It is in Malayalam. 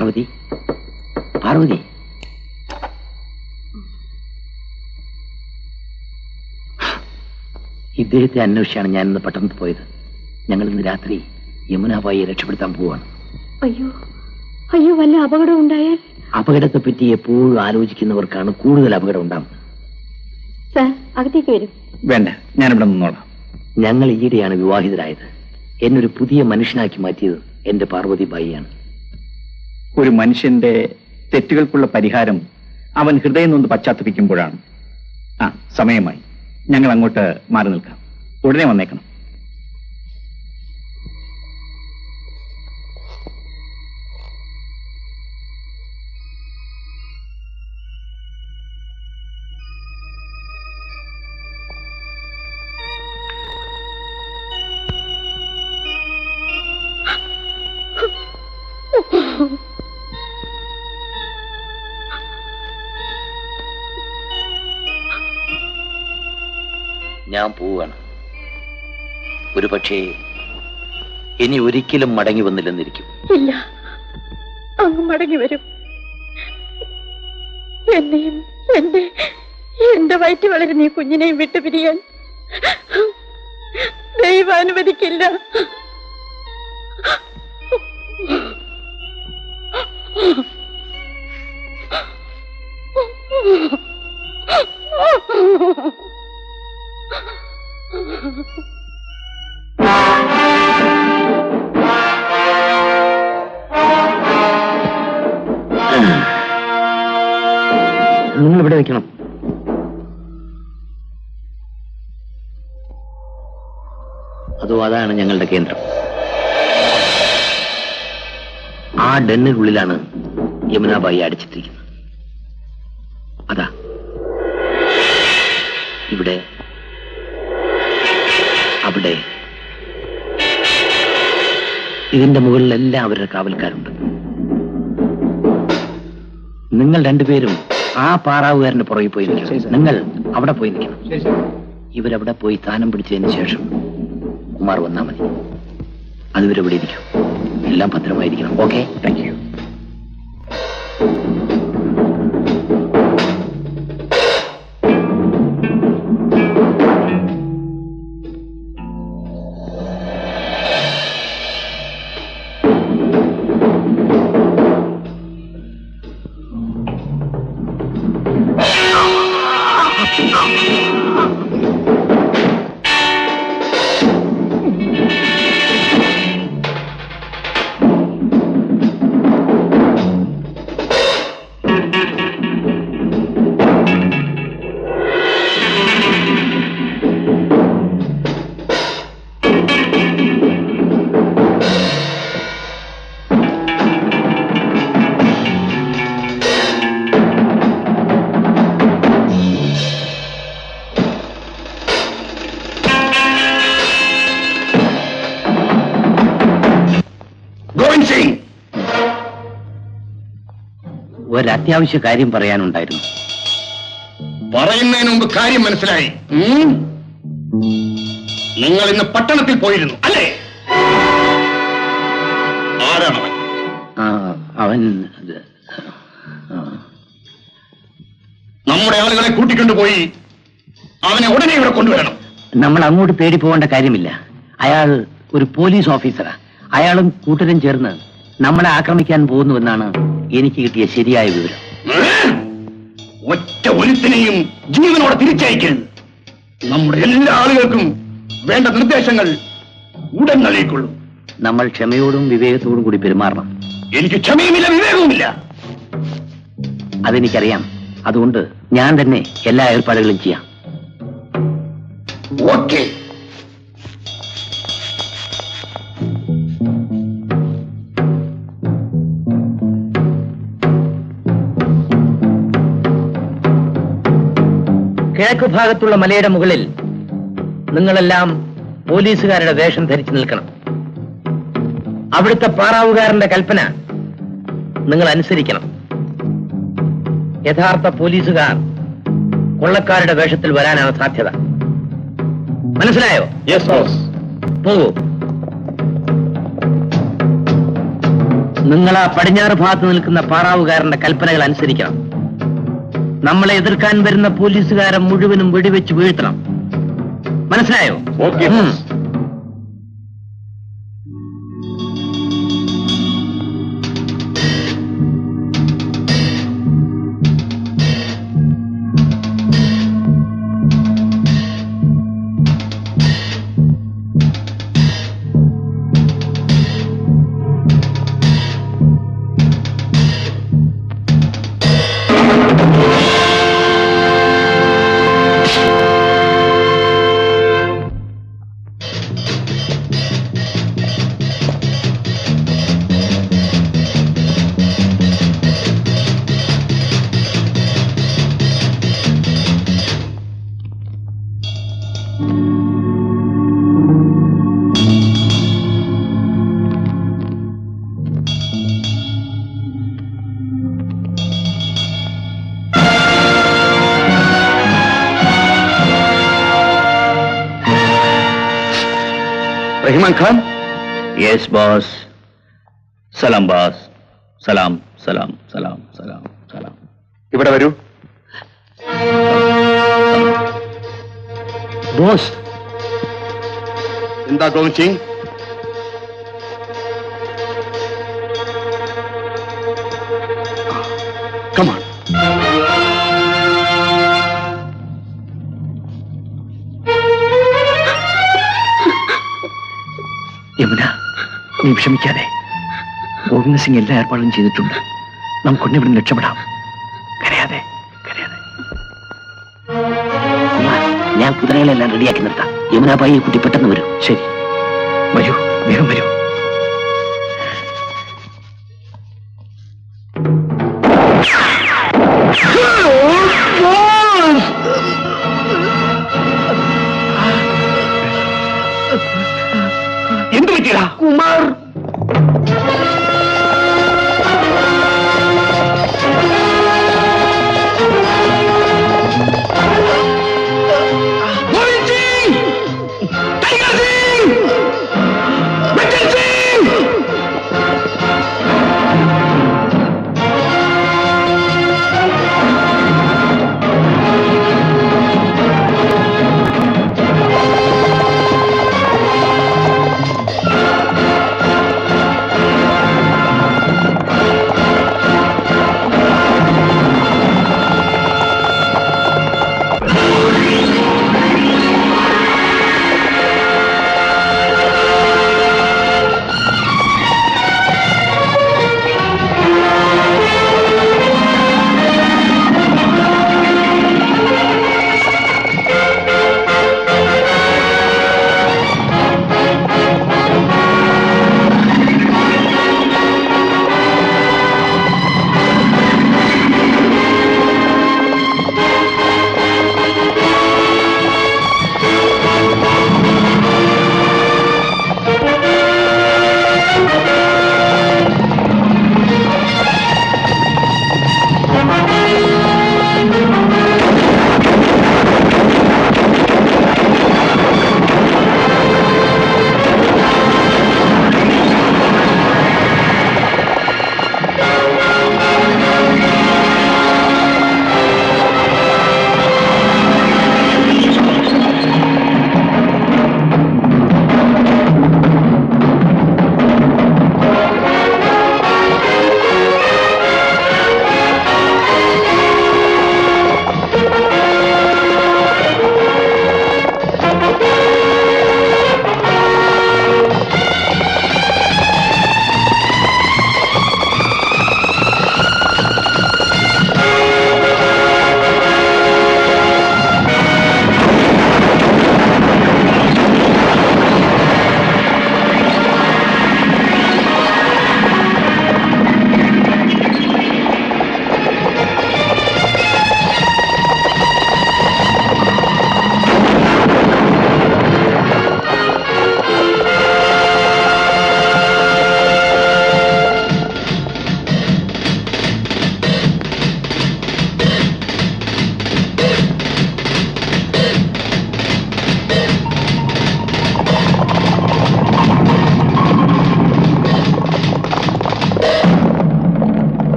പാർവതി, പാർവതി, ഇദ്ദേഹത്തെ അന്വേഷിച്ചാണ് ഞാൻ ഇന്ന് പട്ടണത്തിൽ പോയത്. ഞങ്ങൾ ഇന്ന് രാത്രി യമുനാബായിയെ രക്ഷപ്പെടുത്താൻ പോവാണ്. അയ്യോ അയ്യോ, വല്ല അപകടം ഉണ്ടായാൽ? അപകടത്തെപ്പറ്റി എപ്പോഴും ആലോചിക്കുന്നവർക്കാണ് കൂടുതൽ അപകടം ഉണ്ടാവുന്നത്. സാർ, അകത്തേക്ക് വരും. വേണ്ട, ഞാനിവിടെ നിന്നോളാം. ഞങ്ങൾ ഈയിടെയാണ് വിവാഹിതരായത്. എന്നൊരു പുതിയ മനുഷ്യനാക്കി മാറ്റിയത് എന്റെ പാർവതിബായിയാണ്. ഒരു മനുഷ്യന്റെ തെറ്റുകൾക്കുള്ള പരിഹാരം അവൻ ഹൃദയം നൊന്ന് പശ്ചാത്തപിക്കുമ്പോഴാണ്. സമയമായി. ഞങ്ങൾ അങ്ങോട്ട് മാറി നിൽക്കാം. ഉടനെ വന്നേക്കണം. ഞാൻ പോവുകയാണ്. ഒരു പക്ഷേ ഇനി ഒരിക്കലും മടങ്ങി വന്നില്ലെന്നിരിക്കും. ഇല്ല, അങ്ങ് മടങ്ങി വരും. എന്നെയും എന്റെ വയറ്റി വളരുന്ന ഈ കുഞ്ഞിനെയും വിട്ടുപിരിയാൻ ദൈവം അനുവദിക്കില്ല. നിങ്ങൾ ഇവിടെ നിൽക്കണം. അതോ അതാണ് ഞങ്ങളുടെ കേന്ദ്രം. ആ ഡെന്നിനുള്ളിലാണ് യമുനാബായി അടിച്ചിട്ടിരിക്കുന്നത്. അതാ ഇവിടെ, അവിടെ, ഇതിന്റെ മുകളിലെല്ലാം അവരുടെ കാവൽക്കാരുണ്ട്. നിങ്ങൾ രണ്ടുപേരും ആ പാറാവുകാരന്റെ പുറകെ പോയി നിൽക്കണം. നിങ്ങൾ അവിടെ പോയി നിൽക്കണം. ഇവരവിടെ പോയി സ്ഥാനം പിടിച്ചതിന് ശേഷം കുമാർ വന്നാൽ മതി. അതുവരെ ഇവിടെ ഇരിക്കും. എല്ലാം ഭദ്രമായിരിക്കണം. Okay, thank you. ഒരത്യാവശ്യ കാര്യം പറയാനുണ്ടായിരുന്നു. പറയുന്നതിന് മുമ്പ് കാര്യം മനസ്സിലായി. നിങ്ങൾ ഇന്ന് പട്ടണത്തിൽ പോയിരുന്നു അല്ലേ? ആരാണവൻ? അവൻ നമ്മുടെ ആളുകളെ കൂട്ടിക്കൊണ്ടുപോയി അവനെ ഉടനെ ഇവിടെ കൊണ്ടുവരണം. നമ്മൾ അങ്ങോട്ട് തേടി പോകേണ്ട കാര്യമില്ല. അയാൾ ഒരു പോലീസ് ഓഫീസറാ. അയാളും കൂട്ടരും ചേർന്ന് നമ്മളെ ആക്രമിക്കാൻ പോകുന്നുവെന്നാണ് എനിക്ക് കിട്ടിയ ശരിയായ വിവരം. ഒറ്റ ഒരുത്തിനെയും ജീവനോടെ തിരിച്ചയക്കരുത്. നമ്മുടെ എല്ലാ ആളുകൾക്കും വേണ്ട നിർദ്ദേശങ്ങൾ ഉടൻ നൽകിക്കൊള്ളും. നമ്മൾ ക്ഷമയോടും വിവേകത്തോടും കൂടി പെരുമാറണം. എനിക്ക് ക്ഷമയുമില്ല, വിവേകവുമില്ല. അതെനിക്കറിയാം. അതുകൊണ്ട് ഞാൻ തന്നെ എല്ലാ ഏർപ്പാടുകളും ചെയ്യാം. ഓക്കെ. കിഴക്ക് ഭാഗത്തുള്ള മലയുടെ മുകളിൽ നിങ്ങളെല്ലാം പോലീസുകാരുടെ വേഷം ധരിച്ചു നിൽക്കണം. അവിടുത്തെ പാറാവുകാരന്റെ കൽപ്പന നിങ്ങൾ അനുസരിക്കണം. യഥാർത്ഥ പോലീസുകാർ കൊള്ളക്കാരുടെ വേഷത്തിൽ വരാനാണ് സാധ്യത. മനസ്സിലായോ? Yes boss. പോകൂ. നിങ്ങൾ ആ പടിഞ്ഞാറ് ഭാഗത്ത് നിൽക്കുന്ന പാറാവുകാരന്റെ കൽപ്പനകൾ അനുസരിക്കണം. നമ്മളെ എതിർക്കാൻ വരുന്ന പോലീസുകാരെ മുഴുവനും വെടിവെച്ച് വീഴ്ത്തണം. മനസ്സിലായോ? Okay. Rahiman Khan. Yes boss. സലാം ബോസ്. സലാം സലാം സലാം സലാം സലാം. ഇവിടെ വരൂ. ബോസ്, എന്താ ഗോവിന്ദ് സിംഗ്? Come on. യമുന, നീ വിഷമിക്കാതെ. ഗോവിന്ദ് സിംഗ് എല്ലാ ഏർപ്പാടും ചെയ്തിട്ടുണ്ട്. നമുക്കൊന്നെ ഇവിടെ രക്ഷപ്പെടാം. കരയാതെ കരയാതെ. കുമാർ, ഞാൻ കുതിരകളെല്ലാം റെഡിയാക്കി നിർത്താം. യമുനാബായി കുട്ടി പെട്ടെന്ന് വരും. ശരി, വരൂ, വേഗം വരൂ.